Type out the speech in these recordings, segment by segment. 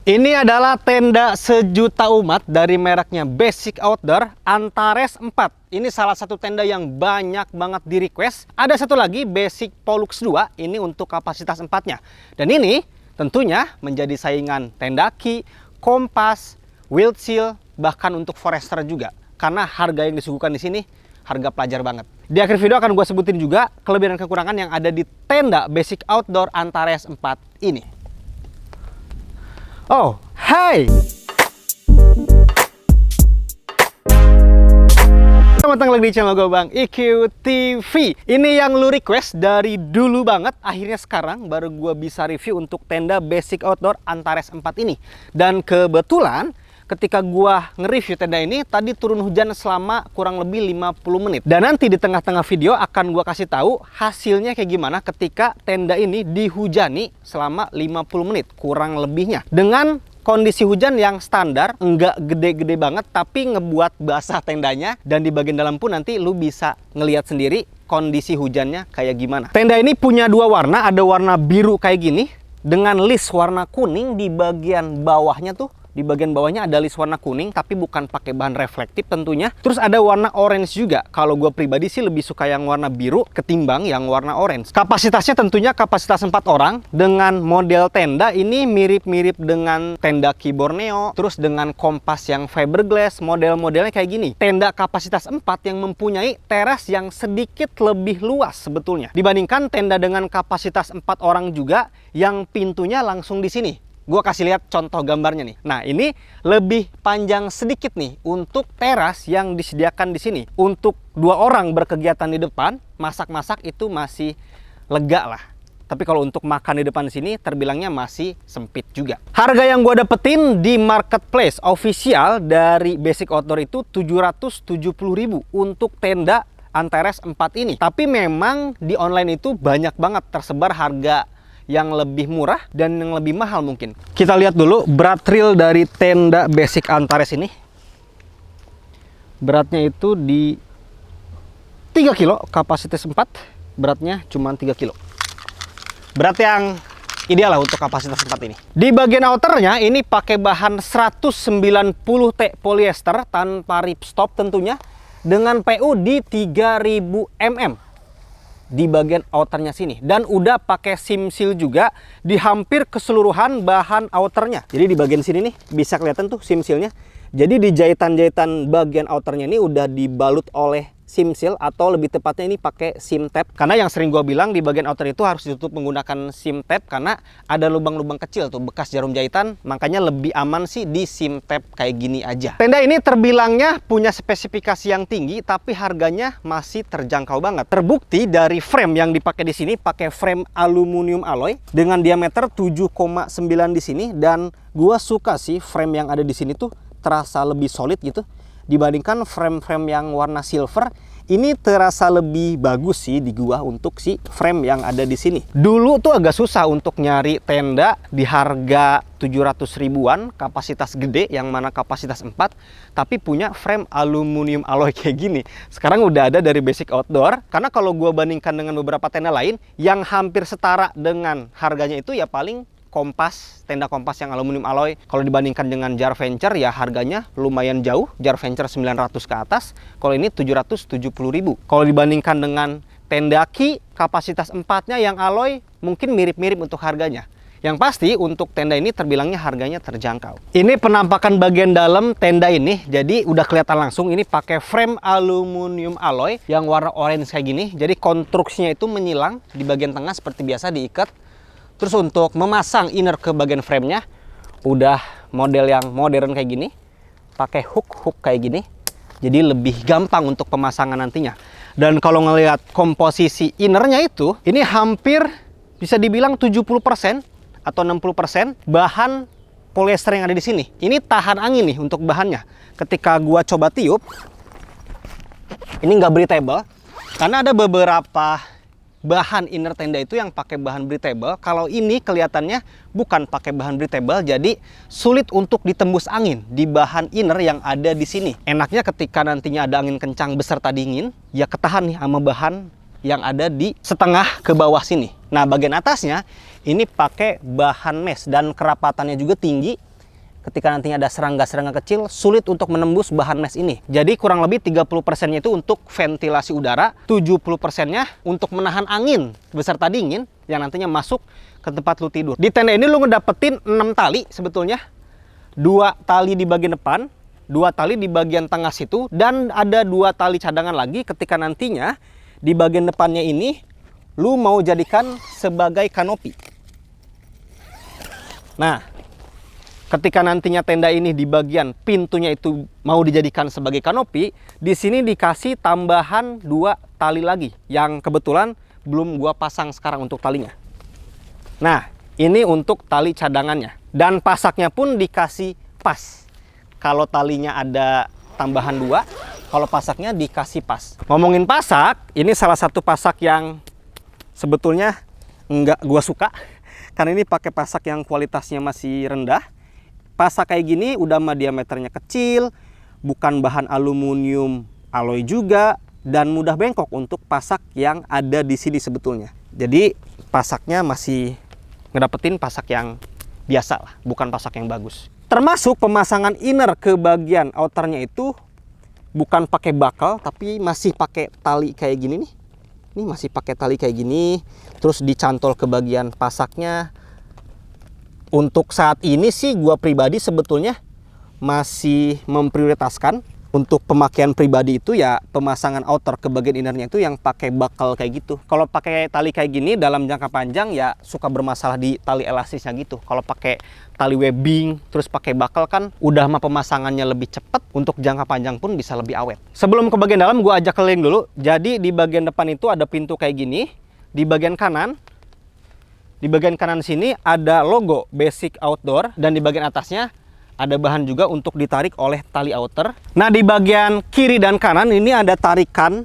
Ini adalah tenda sejuta umat dari mereknya Basic Outdoor Antares 4. Ini salah satu tenda yang banyak banget di request. Ada satu lagi Basic Pollux 2, ini untuk kapasitas 4-nya. Dan ini tentunya menjadi saingan Tendaki, Kompas, Wildseal, bahkan untuk Forester juga. Karena harga yang disuguhkan di sini harga pelajar banget. Di akhir video akan gue sebutin juga kelebihan dan kekurangan yang ada di tenda Basic Outdoor Antares 4 ini. Oh, hai! Selamat datang lagi di channel gue Bang IQ TV. Ini yang lu request dari dulu banget. Akhirnya sekarang baru gue bisa review untuk tenda Basic Outdoor Antares 4 ini. Dan kebetulan ketika gua nge-review tenda ini tadi turun hujan selama kurang lebih 50 menit. Dan nanti di tengah-tengah video akan gua kasih tahu hasilnya kayak gimana ketika tenda ini dihujani selama 50 menit kurang lebihnya. Dengan kondisi hujan yang standar, enggak gede-gede banget tapi ngebuat basah tendanya, dan di bagian dalam pun nanti lu bisa ngelihat sendiri kondisi hujannya kayak gimana. Tenda ini punya dua warna, ada warna biru kayak gini dengan list warna kuning di bagian bawahnya tuh. Di bagian bawahnya ada list warna kuning, tapi bukan pakai bahan reflektif tentunya. Terus ada warna orange juga. Kalau gue pribadi sih lebih suka yang warna biru ketimbang yang warna orange. Kapasitasnya tentunya kapasitas 4 orang. Dengan model tenda ini mirip-mirip dengan Tendaki Borneo. Terus dengan Kompas yang fiberglass, model-modelnya kayak gini. Tenda kapasitas 4 yang mempunyai teras yang sedikit lebih luas sebetulnya. Dibandingkan tenda dengan kapasitas 4 orang juga yang pintunya langsung di sini. Gue kasih lihat contoh gambarnya nih. Nah, ini lebih panjang sedikit nih untuk teras yang disediakan di sini. Untuk 2 orang berkegiatan di depan, masak-masak itu masih lega lah. Tapi kalau untuk makan di depan sini terbilangnya masih sempit juga. Harga yang gue dapetin di marketplace official dari Basic Outdoor itu 770.000 untuk tenda Antares 4 ini. Tapi memang di online itu banyak banget tersebar harga yang lebih murah dan yang lebih mahal mungkin. Kita lihat dulu berat real dari tenda Basic Antares ini. Beratnya itu di 3 kilo, kapasitas 4, beratnya cuma 3 kilo. Berat yang ideal lah untuk kapasitas 4 ini. Di bagian outernya ini pakai bahan 190T polyester tanpa ripstop tentunya, dengan PU di 3000 mm. Di bagian outernya sini, dan udah pakai sim seal juga di hampir keseluruhan bahan outernya. Jadi di bagian sini nih bisa kelihatan tuh sim sealnya. Jadi di jahitan-jahitan bagian outernya ini udah dibalut oleh sim seal, atau lebih tepatnya ini pakai sim tape. Karena yang sering gua bilang di bagian outer itu harus ditutup menggunakan sim tape karena ada lubang-lubang kecil tuh bekas jarum jahitan, makanya lebih aman sih di sim tape kayak gini aja. Tenda ini terbilangnya punya spesifikasi yang tinggi tapi harganya masih terjangkau banget. Terbukti dari frame yang dipakai di sini, pakai frame aluminium alloy dengan diameter 7,9 di sini, dan gua suka sih frame yang ada di sini tuh terasa lebih solid gitu. Dibandingkan frame-frame yang warna silver, ini terasa lebih bagus sih di gua untuk si frame yang ada di sini. Dulu tuh agak susah untuk nyari tenda di harga 700 ribuan, kapasitas gede yang mana kapasitas 4, tapi punya frame aluminium alloy kayak gini. Sekarang udah ada dari Basic Outdoor, karena kalau gua bandingkan dengan beberapa tenda lain yang hampir setara dengan harganya itu ya paling Kompas, tenda Kompas yang aluminium alloy. Kalau dibandingkan dengan Jar Venture ya harganya lumayan jauh. Jar Venture 900 ke atas, kalau ini 770.000. Kalau dibandingkan dengan Tendaki kapasitas 4-nya yang alloy mungkin mirip-mirip untuk harganya. Yang pasti untuk tenda ini terbilangnya harganya terjangkau. Ini penampakan bagian dalam tenda ini. Jadi udah kelihatan langsung ini pakai frame aluminium alloy yang warna orange kayak gini. Jadi konstruksinya itu menyilang di bagian tengah seperti biasa diikat. Terus untuk memasang inner ke bagian framenya udah model yang modern kayak gini, pakai hook kayak gini, jadi lebih gampang untuk pemasangan nantinya. Dan kalau ngelihat komposisi innernya itu, ini hampir bisa dibilang 70% atau 60% bahan polyester yang ada di sini. Ini tahan angin nih untuk bahannya. Ketika gua coba tiup, ini nggak breathable karena ada beberapa bahan inner tenda itu yang pakai bahan breathable. Kalau ini kelihatannya bukan pakai bahan breathable, jadi sulit untuk ditembus angin di bahan inner yang ada di sini. Enaknya ketika nantinya ada angin kencang beserta dingin, ya ketahan nih sama bahan yang ada di setengah ke bawah sini. Nah, bagian atasnya ini pakai bahan mesh dan kerapatannya juga tinggi. ketika nantinya ada serangga-serangga kecil, sulit untuk menembus bahan mesh ini. Jadi kurang lebih 30%-nya itu untuk ventilasi udara, 70%-nya untuk menahan angin beserta dingin yang nantinya masuk ke tempat lu tidur. Di tenda ini lu ngedapetin 6 tali sebetulnya. 2 tali di bagian depan, 2 tali di bagian tengah situ, dan ada 2 tali cadangan lagi ketika nantinya di bagian depannya ini lu mau jadikan sebagai kanopi. Nah, ketika nantinya tenda ini di bagian pintunya itu mau dijadikan sebagai kanopi, di sini dikasih tambahan 2 tali lagi yang kebetulan belum gua pasang sekarang untuk talinya. Nah, ini untuk tali cadangannya, dan pasaknya pun dikasih pas. Kalau talinya ada tambahan 2, kalau pasaknya dikasih pas. Ngomongin pasak, ini salah satu pasak yang sebetulnya nggak gua suka, karena ini pakai pasak yang kualitasnya masih rendah. Pasak kayak gini udah mah diameternya kecil, bukan bahan aluminium alloy juga, dan mudah bengkok untuk pasak yang ada di sini sebetulnya. Jadi pasaknya masih ngedapetin pasak yang biasa lah, bukan pasak yang bagus. Termasuk pemasangan inner ke bagian outernya itu bukan pakai bakal, tapi masih pakai tali kayak gini nih. Ini masih pakai tali kayak gini, terus dicantol ke bagian pasaknya. Untuk saat ini sih gua pribadi sebetulnya masih memprioritaskan untuk pemakaian pribadi itu ya pemasangan outer ke bagian innernya itu yang pakai bakal kayak gitu. Kalau pakai tali kayak gini dalam jangka panjang ya suka bermasalah di tali elastisnya gitu. Kalau pakai tali webbing terus pakai bakal kan udah mah pemasangannya lebih cepat, untuk jangka panjang pun bisa lebih awet. Sebelum ke bagian dalam gua ajak keliling dulu. Jadi di bagian depan itu ada pintu kayak gini. Di bagian kanan sini ada logo Basic Outdoor, dan di bagian atasnya ada bahan juga untuk ditarik oleh tali outer. Nah, di bagian kiri dan kanan ini ada tarikan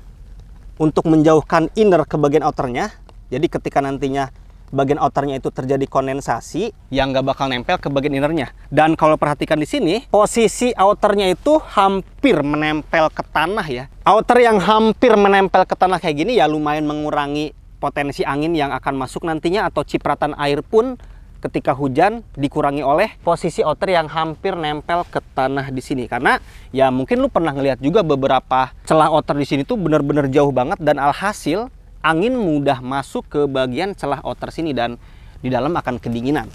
untuk menjauhkan inner ke bagian outernya. Jadi ketika nantinya bagian outernya itu terjadi kondensasi, yang nggak bakal nempel ke bagian innernya. Dan kalau perhatikan di sini, posisi outernya itu hampir menempel ke tanah ya. Outer yang hampir menempel ke tanah kayak gini ya lumayan mengurangi potensi angin yang akan masuk nantinya, atau cipratan air pun ketika hujan dikurangi oleh posisi outer yang hampir nempel ke tanah di sini. Karena ya mungkin lu pernah ngeliat juga beberapa celah outer di sini tuh bener-bener jauh banget, dan alhasil angin mudah masuk ke bagian celah outer sini dan di dalam akan kedinginan.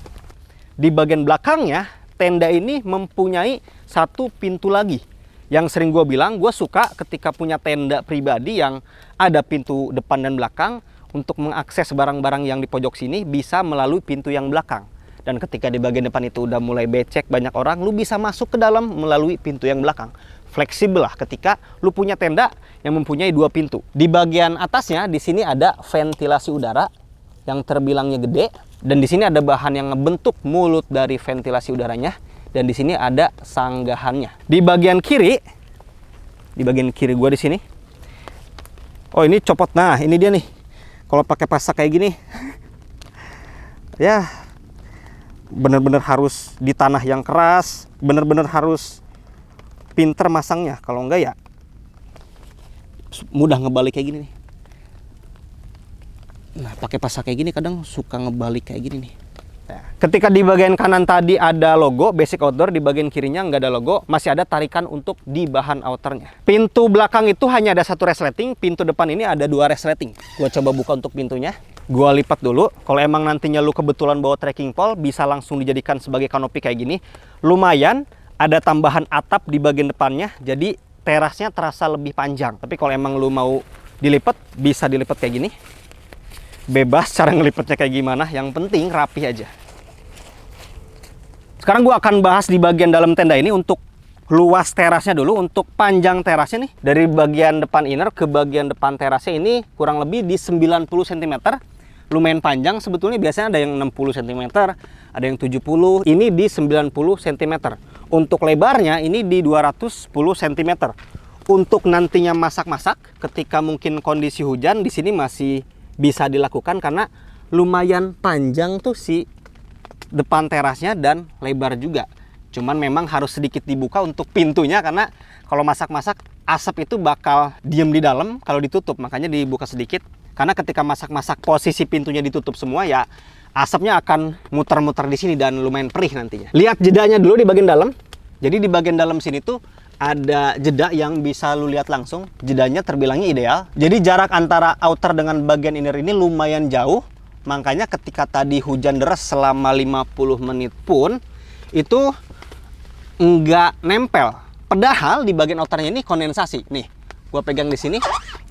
Di bagian belakangnya tenda ini mempunyai 1 pintu lagi. Yang sering gue bilang, gue suka ketika punya tenda pribadi yang ada pintu depan dan belakang. Untuk mengakses barang-barang yang di pojok sini bisa melalui pintu yang belakang. Dan ketika di bagian depan itu udah mulai becek banyak orang, lu bisa masuk ke dalam melalui pintu yang belakang. Fleksibel lah ketika lu punya tenda yang mempunyai 2 pintu. Di bagian atasnya di sini ada ventilasi udara yang terbilangnya gede, dan di sini ada bahan yang ngebentuk mulut dari ventilasi udaranya, dan di sini ada sanggahannya. Di bagian kiri gua di sini. Oh, ini copot. Nah, ini dia nih. Kalau pakai pasak kayak gini, ya bener-bener harus di tanah yang keras, bener-bener harus pinter masangnya. Kalau enggak ya mudah ngebalik kayak gini nih. Nah, pakai pasak kayak gini kadang suka ngebalik kayak gini nih. Nah, ketika di bagian kanan tadi ada logo Basic Outdoor, di bagian kirinya nggak ada logo, masih ada tarikan untuk di bahan outernya. Pintu belakang itu hanya ada 1 resleting, pintu depan ini ada 2 resleting. Gua coba buka untuk pintunya, gua lipat dulu. Kalau emang nantinya lu kebetulan bawa trekking pole, bisa langsung dijadikan sebagai kanopi kayak gini. Lumayan, ada tambahan atap di bagian depannya, jadi terasnya terasa lebih panjang. Tapi kalau emang lu mau dilipat, bisa dilipat kayak gini. Bebas cara ngelipetnya kayak gimana, yang penting rapi aja. Sekarang gua akan bahas di bagian dalam tenda ini untuk luas terasnya dulu. Untuk panjang terasnya nih, dari bagian depan inner ke bagian depan terasnya ini kurang lebih di 90 cm. Lumayan panjang sebetulnya, biasanya ada yang 60 cm, ada yang 70, ini di 90 cm. Untuk lebarnya ini di 210 cm. Untuk nantinya masak-masak ketika mungkin kondisi hujan, di sini masih bisa dilakukan karena lumayan panjang tuh si depan terasnya dan lebar juga. Cuman memang harus sedikit dibuka untuk pintunya, karena kalau masak-masak asap itu bakal diem di dalam kalau ditutup, makanya dibuka sedikit. Karena ketika masak-masak posisi pintunya ditutup semua ya asapnya akan muter-muter di sini dan lumayan perih nantinya. Lihat jedanya dulu di bagian dalam. Jadi di bagian dalam sini tuh ada jeda yang bisa lu lihat langsung. Jedanya terbilangnya ideal. Jadi jarak antara outer dengan bagian inner ini lumayan jauh. Makanya ketika tadi hujan deras selama 50 menit pun itu nggak nempel. Padahal di bagian outernya ini kondensasi. Nih, gua pegang di sini,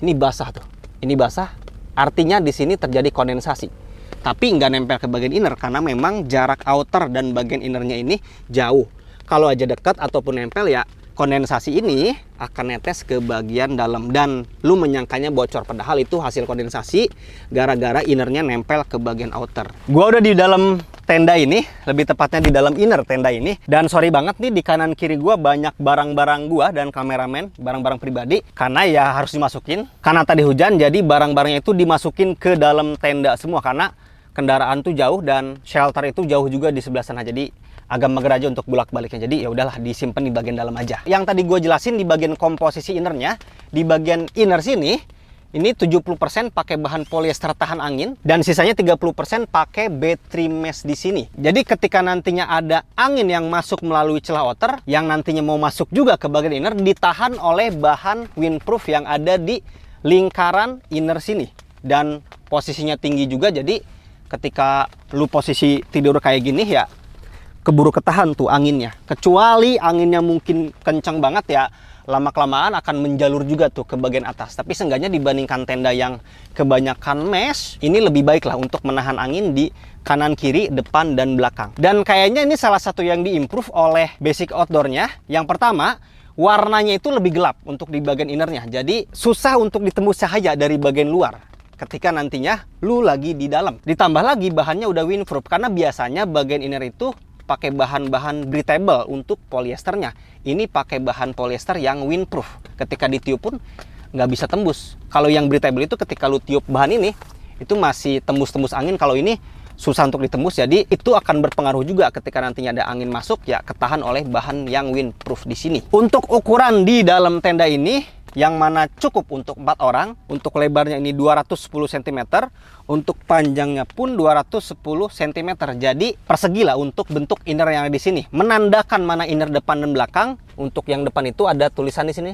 ini basah tuh. Ini basah, artinya di sini terjadi kondensasi. Tapi nggak nempel ke bagian inner karena memang jarak outer dan bagian innernya ini jauh. Kalau aja dekat ataupun nempel ya kondensasi ini akan netes ke bagian dalam dan lu menyangkanya bocor, padahal itu hasil kondensasi gara-gara innernya nempel ke bagian outer. Gua udah di dalam tenda ini, lebih tepatnya di dalam inner tenda ini, dan sorry banget nih di kanan kiri gua banyak barang-barang gua dan kameramen, barang-barang pribadi, karena ya harus dimasukin. Karena tadi hujan jadi barang-barangnya itu dimasukin ke dalam tenda semua karena kendaraan tuh jauh dan shelter itu jauh juga di sebelah sana. Jadi agak mager aja untuk bolak-baliknya. Jadi ya udahlah disimpan di bagian dalam aja. Yang tadi gue jelasin di bagian komposisi innernya, di bagian inner sini ini 70% pakai bahan polyester tahan angin dan sisanya 30% pakai battery mesh di sini. Jadi ketika nantinya ada angin yang masuk melalui celah outer yang nantinya mau masuk juga ke bagian inner ditahan oleh bahan windproof yang ada di lingkaran inner sini. Dan posisinya tinggi juga, jadi ketika lu posisi tidur kayak gini ya keburu ketahan tuh anginnya. Kecuali anginnya mungkin kencang banget ya, lama-kelamaan akan menjalur juga tuh ke bagian atas. Tapi seenggaknya dibandingkan tenda yang kebanyakan mesh, ini lebih baik lah untuk menahan angin di kanan, kiri, depan, dan belakang. Dan kayaknya ini salah satu yang diimprove oleh Basic Outdoor-nya. Yang pertama, warnanya itu lebih gelap untuk di bagian innernya. Jadi susah untuk ditembus cahaya dari bagian luar ketika nantinya lu lagi di dalam. Ditambah lagi bahannya udah windproof, karena biasanya bagian inner itu pakai bahan-bahan breathable untuk polyesternya. Ini pakai bahan polyester yang windproof. Ketika ditiup pun nggak bisa tembus. Kalau yang breathable itu ketika lu tiup bahan ini, itu masih tembus-tembus angin. Kalau ini susah untuk ditembus, jadi itu akan berpengaruh juga ketika nantinya ada angin masuk, ya ketahan oleh bahan yang windproof di sini. Untuk ukuran di dalam tenda ini, yang mana cukup untuk 4 orang. Untuk lebarnya ini 210 cm, untuk panjangnya pun 210 cm. Jadi persegi lah untuk bentuk inner yang ada di sini. Menandakan mana inner depan dan belakang. Untuk yang depan itu ada tulisan di sini,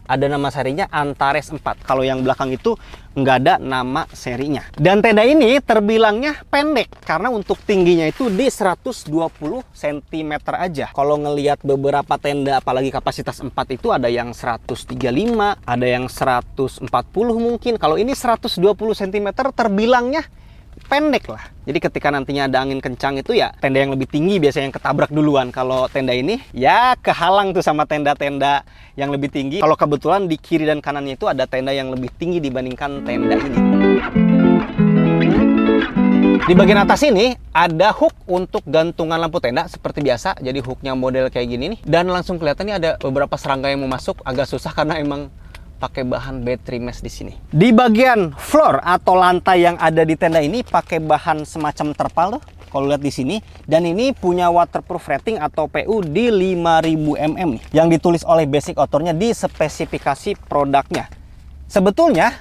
ada nama serinya Antares 4. Kalau yang belakang itu nggak ada nama serinya. Dan tenda ini terbilangnya pendek karena untuk tingginya itu di 120 cm aja. Kalau ngelihat beberapa tenda apalagi kapasitas 4 itu ada yang 135, ada yang 140 mungkin. Kalau ini 120 cm terbilangnya pendek lah. Jadi ketika nantinya ada angin kencang itu ya tenda yang lebih tinggi biasanya yang ketabrak duluan. Kalau tenda ini ya kehalang tuh sama tenda-tenda yang lebih tinggi. Kalau kebetulan di kiri dan kanannya itu ada tenda yang lebih tinggi dibandingkan tenda ini. Di bagian atas ini ada hook untuk gantungan lampu tenda seperti biasa. Jadi hooknya model kayak gini nih. Dan langsung kelihatan nih ada beberapa serangga yang mau masuk. Agak susah karena emang pakai bahan battery mesh di sini. Di bagian floor atau lantai yang ada di tenda ini pakai bahan semacam terpal tuh. Kalau lihat di sini, dan ini punya waterproof rating atau PU di 5000 mm nih, yang ditulis oleh Basic Outdoor-nya di spesifikasi produknya. Sebetulnya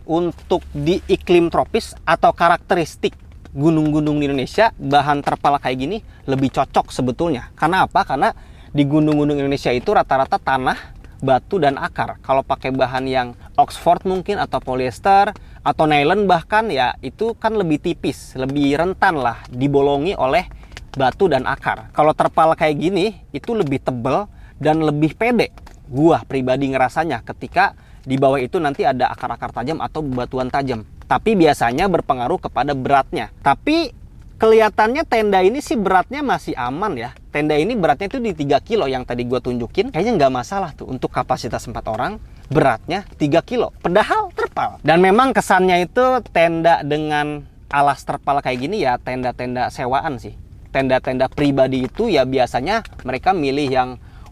untuk di iklim tropis atau karakteristik gunung-gunung di Indonesia, bahan terpal kayak gini lebih cocok sebetulnya. Karena apa? Karena di gunung-gunung Indonesia itu rata-rata tanah, batu, dan akar. Kalau pakai bahan yang Oxford mungkin atau polyester atau nylon bahkan ya itu kan lebih tipis, lebih rentan lah dibolongi oleh batu dan akar. Kalau terpal kayak gini itu lebih tebal dan lebih pede. Gua pribadi ngerasanya ketika di bawah itu nanti ada akar-akar tajam atau batuan tajam. Tapi biasanya berpengaruh kepada beratnya. Tapi kelihatannya tenda ini sih beratnya masih aman ya. Tenda ini beratnya itu di 3 kilo yang tadi gue tunjukin. Kayaknya nggak masalah tuh untuk kapasitas 4 orang. Beratnya 3 kilo. Padahal terpal. Dan memang kesannya itu tenda dengan alas terpal kayak gini ya tenda-tenda sewaan sih. Tenda-tenda pribadi itu ya biasanya mereka milih yang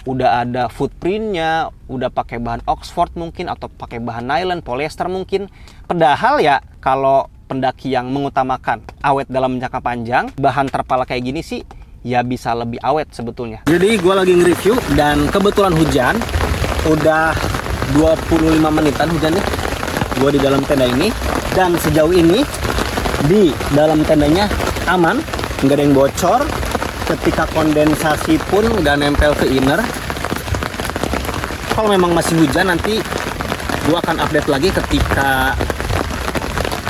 udah ada footprintnya, udah pakai bahan Oxford mungkin atau pakai bahan nylon, polyester mungkin. Padahal ya kalau pendaki yang mengutamakan awet dalam jangka panjang, bahan terpal kayak gini sih ya bisa lebih awet sebetulnya. Jadi gue lagi nge-review dan kebetulan hujan, udah 25 menitan hujannya gue di dalam tenda ini. Dan sejauh ini di dalam tendanya aman, nggak ada yang bocor. Ketika kondensasi pun udah nempel ke inner. Kalau memang masih hujan, nanti gua akan update lagi ketika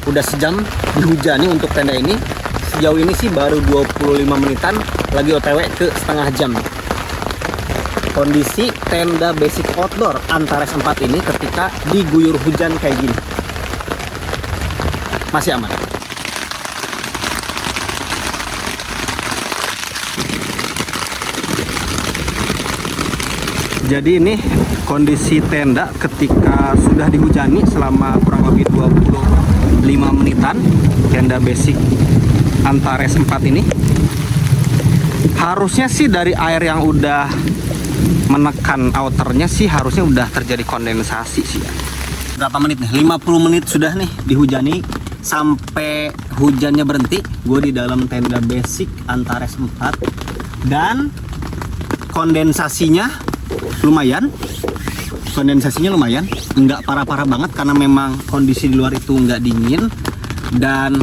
udah sejam dihujani untuk tenda ini. Sejauh ini sih baru 25 menitan, lagi OTW ke setengah jam. Kondisi tenda basic outdoor Antares 4 ini ketika diguyur hujan kayak gini masih aman. Jadi ini kondisi tenda ketika sudah dihujani selama kurang lebih 25 menitan. Tenda basic Antares 4 ini harusnya sih dari air yang udah menekan outernya sih harusnya udah terjadi kondensasi sih ya. Berapa menit nih? 50 menit sudah nih dihujani sampai hujannya berhenti. Gue di dalam tenda basic Antares 4 dan kondensasinya lumayan. Nggak parah-parah banget karena memang kondisi di luar itu nggak dingin dan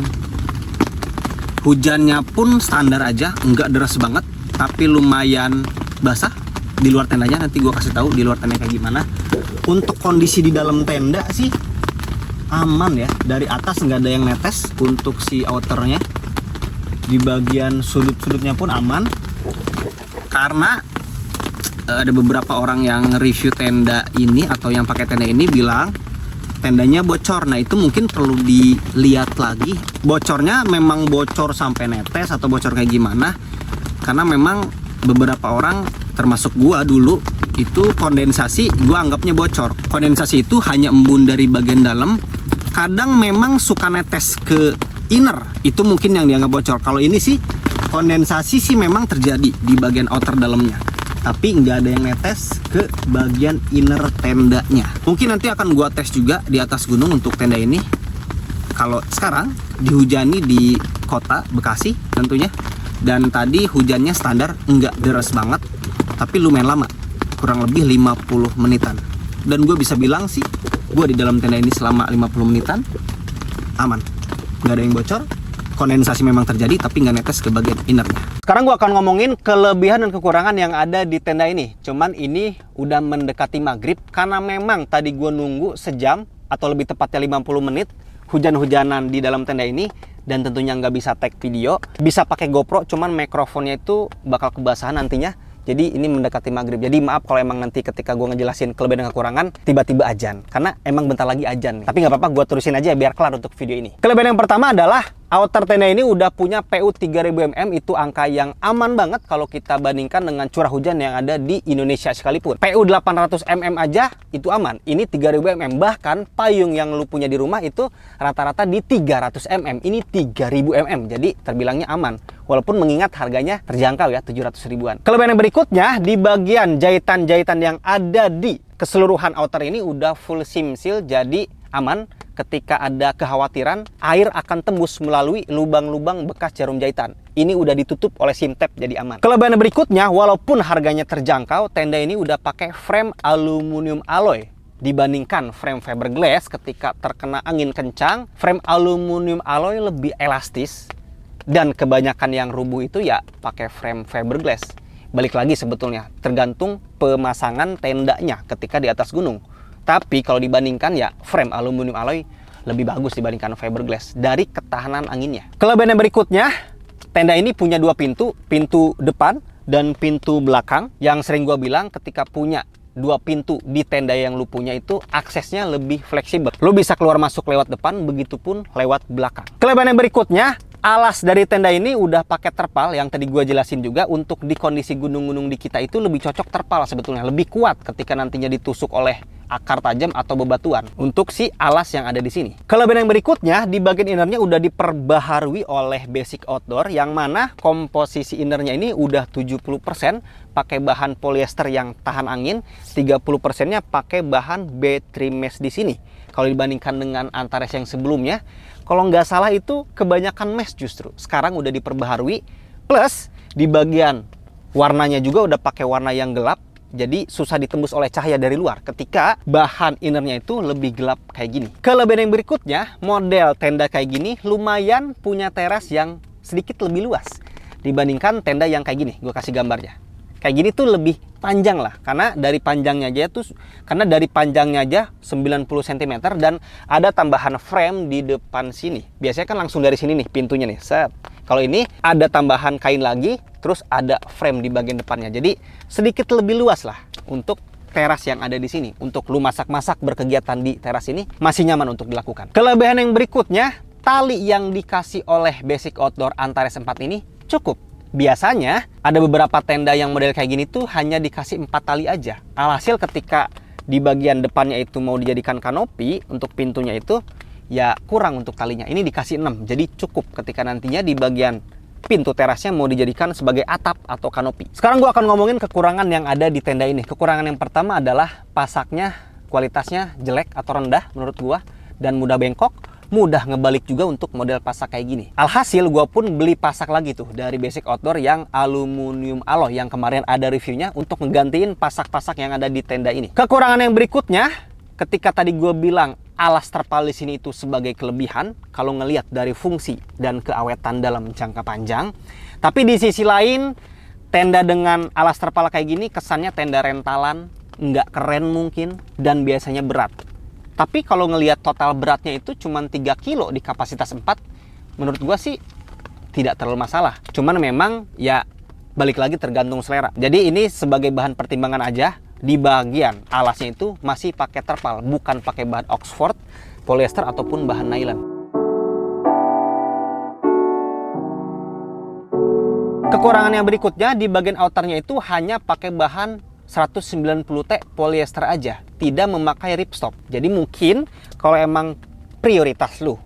hujannya pun standar aja, nggak deras banget, tapi lumayan basah di luar tendanya. Nanti gue kasih tahu di luar tenda kayak gimana. Untuk kondisi di dalam tenda sih aman ya, dari atas nggak ada yang netes. Untuk si outernya di bagian sudut-sudutnya pun aman, karena ada beberapa orang yang review tenda ini atau yang pakai tenda ini bilang tendanya bocor. Nah itu mungkin perlu dilihat lagi, bocornya memang bocor sampai netes atau bocor kayak gimana. Karena memang beberapa orang termasuk gua dulu itu kondensasi gua anggapnya bocor. Kondensasi itu hanya embun dari bagian dalam, kadang memang suka netes ke inner, itu mungkin yang dianggap bocor. Kalau ini sih kondensasi sih memang terjadi di bagian outer dalamnya, tapi nggak ada yang netes ke bagian inner tendanya. Mungkin nanti akan gua tes juga di atas gunung untuk tenda ini. Kalau sekarang dihujani di kota Bekasi tentunya, dan tadi hujannya standar, nggak deras banget, tapi lumayan lama, kurang lebih 50 menitan. Dan gue bisa bilang sih, gue di dalam tenda ini selama 50 menitan aman, nggak ada yang bocor. Kondensasi memang terjadi, tapi nggak netes ke bagian innernya. Sekarang gue akan ngomongin kelebihan dan kekurangan yang ada di tenda ini. Cuman ini udah mendekati maghrib, karena memang tadi gue nunggu sejam, atau lebih tepatnya 50 menit, hujan-hujanan di dalam tenda ini. Dan tentunya nggak bisa tag video, bisa pakai GoPro, cuman mikrofonnya itu bakal kebasahan nantinya. Jadi ini mendekati maghrib. Jadi maaf kalau emang nanti ketika gue ngejelasin kelebihan dan kekurangan tiba-tiba ajan, karena emang bentar lagi ajan nih. Tapi nggak apa-apa, gue terusin aja biar kelar untuk video ini. Kelebihan yang pertama adalah outer tenda ini udah punya PU 3000 mm. Itu angka yang aman banget kalau kita bandingkan dengan curah hujan yang ada di Indonesia sekalipun. PU 800 mm aja itu aman, ini 3000 mm. Bahkan payung yang lu punya di rumah itu rata-rata di 300 mm, ini 3000 mm. Jadi terbilangnya aman, walaupun mengingat harganya terjangkau ya, 700 ribuan. Kelebihan yang berikutnya, di bagian jahitan-jahitan yang ada di keseluruhan outer ini udah full sim seal, jadi aman. Ketika ada kekhawatiran air akan tembus melalui lubang-lubang bekas jarum jahitan, ini udah ditutup oleh sim tape, jadi aman. Kelebihan berikutnya, walaupun harganya terjangkau, tenda ini udah pakai frame aluminium alloy. Dibandingkan frame fiberglass, ketika terkena angin kencang, frame aluminium alloy lebih elastis. Dan kebanyakan yang rubuh itu ya pakai frame fiberglass. Balik lagi sebetulnya, tergantung pemasangan tendanya ketika di atas gunung. Tapi kalau dibandingkan ya frame aluminium alloy lebih bagus dibandingkan fiberglass dari ketahanan anginnya. Kelebihan yang berikutnya, tenda ini punya dua pintu, pintu depan dan pintu belakang. Yang sering gua bilang, ketika punya dua pintu di tenda yang lu punya itu aksesnya lebih fleksibel. Lu bisa keluar masuk lewat depan, begitupun lewat belakang. Kelebihan yang berikutnya, alas dari tenda ini udah pakai terpal yang tadi gue jelasin juga. Untuk di kondisi gunung-gunung di kita itu lebih cocok terpal sebetulnya, lebih kuat ketika nantinya ditusuk oleh akar tajam atau bebatuan untuk si alas yang ada di sini. Kelebihan yang berikutnya, di bagian innernya udah diperbaharui oleh Basic Outdoor, yang mana komposisi innernya ini udah 70% pakai bahan polyester yang tahan angin, 30%-nya pakai bahan B3 mesh di sini. Kalau dibandingkan dengan Antares yang sebelumnya, kalau nggak salah itu kebanyakan mesh justru. Sekarang udah diperbaharui, plus di bagian warnanya juga udah pakai warna yang gelap, jadi susah ditembus oleh cahaya dari luar ketika bahan innernya itu lebih gelap kayak gini. Kelebihan yang berikutnya, model tenda kayak gini lumayan punya teras yang sedikit lebih luas dibandingkan tenda yang kayak gini. Gue kasih gambarnya. Kayak gini tuh lebih panjang lah, karena dari panjangnya aja 90 cm dan ada tambahan frame di depan sini. Biasanya kan langsung dari sini nih pintunya nih. Set. Kalau ini ada tambahan kain lagi, terus ada frame di bagian depannya. Jadi sedikit lebih luas lah untuk teras yang ada di sini. Untuk lu masak-masak berkegiatan di teras ini masih nyaman untuk dilakukan. Kelebihan yang berikutnya, tali yang dikasih oleh Basic Outdoor Antares 4 ini cukup. Biasanya ada beberapa tenda yang model kayak gini tuh hanya dikasih 4 tali aja. Alhasil ketika di bagian depannya itu mau dijadikan kanopi untuk pintunya itu, ya kurang untuk talinya. Ini dikasih 6, jadi cukup ketika nantinya di bagian pintu terasnya mau dijadikan sebagai atap atau kanopi. Sekarang gua akan ngomongin kekurangan yang ada di tenda ini. Kekurangan yang pertama adalah pasaknya kualitasnya jelek atau rendah menurut gua dan mudah bengkok. Mudah ngebalik juga untuk model pasak kayak gini. Alhasil gue pun beli pasak lagi tuh dari Basic Outdoor yang aluminium alloy yang kemarin ada reviewnya untuk ngegantiin pasak-pasak yang ada di tenda ini. Kekurangan yang berikutnya, ketika tadi gue bilang alas terpal di sini itu sebagai kelebihan kalau ngelihat dari fungsi dan keawetan dalam jangka panjang, tapi di sisi lain tenda dengan alas terpal kayak gini kesannya tenda rentalan, nggak keren mungkin dan biasanya berat. Tapi kalau ngelihat total beratnya itu cuma 3 kilo di kapasitas 4, menurut gua sih tidak terlalu masalah. Cuman memang ya balik lagi tergantung selera. Jadi ini sebagai bahan pertimbangan aja, di bagian alasnya itu masih pakai terpal, bukan pakai bahan Oxford, polyester ataupun bahan nylon. Kekurangan yang berikutnya, di bagian outernya itu hanya pakai bahan 190T polyester aja, tidak memakai ripstop. Jadi mungkin kalau emang prioritas lu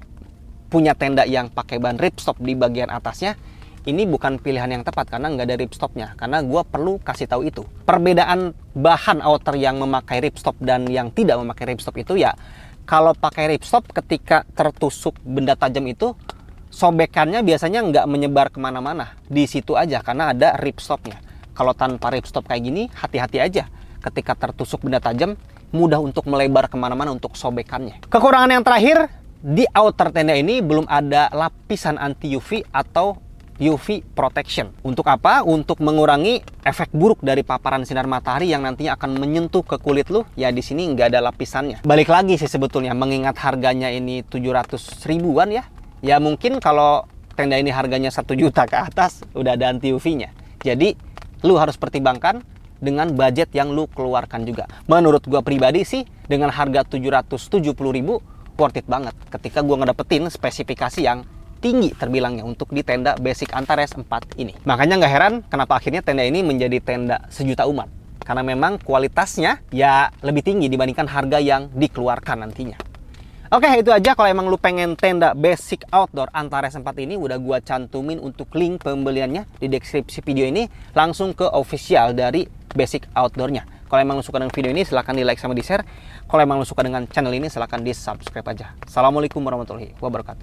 punya tenda yang pakai bahan ripstop di bagian atasnya, ini bukan pilihan yang tepat karena nggak ada ripstopnya. Karena gue perlu kasih tahu itu. Perbedaan bahan outer yang memakai ripstop dan yang tidak memakai ripstop itu ya, kalau pakai ripstop ketika tertusuk benda tajam itu, sobekannya biasanya nggak menyebar kemana-mana. Di situ aja karena ada ripstopnya. Kalau tanpa ripstop kayak gini, hati-hati aja. Ketika tertusuk benda tajam, mudah untuk melebar kemana-mana untuk sobekannya. Kekurangan yang terakhir, di outer tenda ini belum ada lapisan anti UV atau UV protection. Untuk apa? Untuk mengurangi efek buruk dari paparan sinar matahari yang nantinya akan menyentuh ke kulit lu. Ya di sini nggak ada lapisannya. Balik lagi sih sebetulnya, mengingat harganya ini 700 ribuan ya. Ya mungkin kalau tenda ini harganya 1 juta ke atas, udah ada anti UV-nya. Jadi lu harus pertimbangkan dengan budget yang lu keluarkan juga. Menurut gua pribadi sih, dengan harga 770 ribu, worth it banget. Ketika gua ngedapetin spesifikasi yang tinggi terbilangnya untuk di tenda Basic Antares 4 ini. Makanya nggak heran kenapa akhirnya tenda ini menjadi tenda sejuta umat. Karena memang kualitasnya ya lebih tinggi dibandingkan harga yang dikeluarkan nantinya. Oke, itu aja. Kalau emang lu pengen tenda Basic Outdoor Antares 4 ini, udah gua cantumin untuk link pembeliannya di deskripsi video ini, langsung ke official dari Basic Outdoor-nya. Kalau emang lu suka dengan video ini, silahkan di like sama di share. Kalau emang lu suka dengan channel ini, silahkan di subscribe aja. Assalamualaikum warahmatullahi wabarakatuh.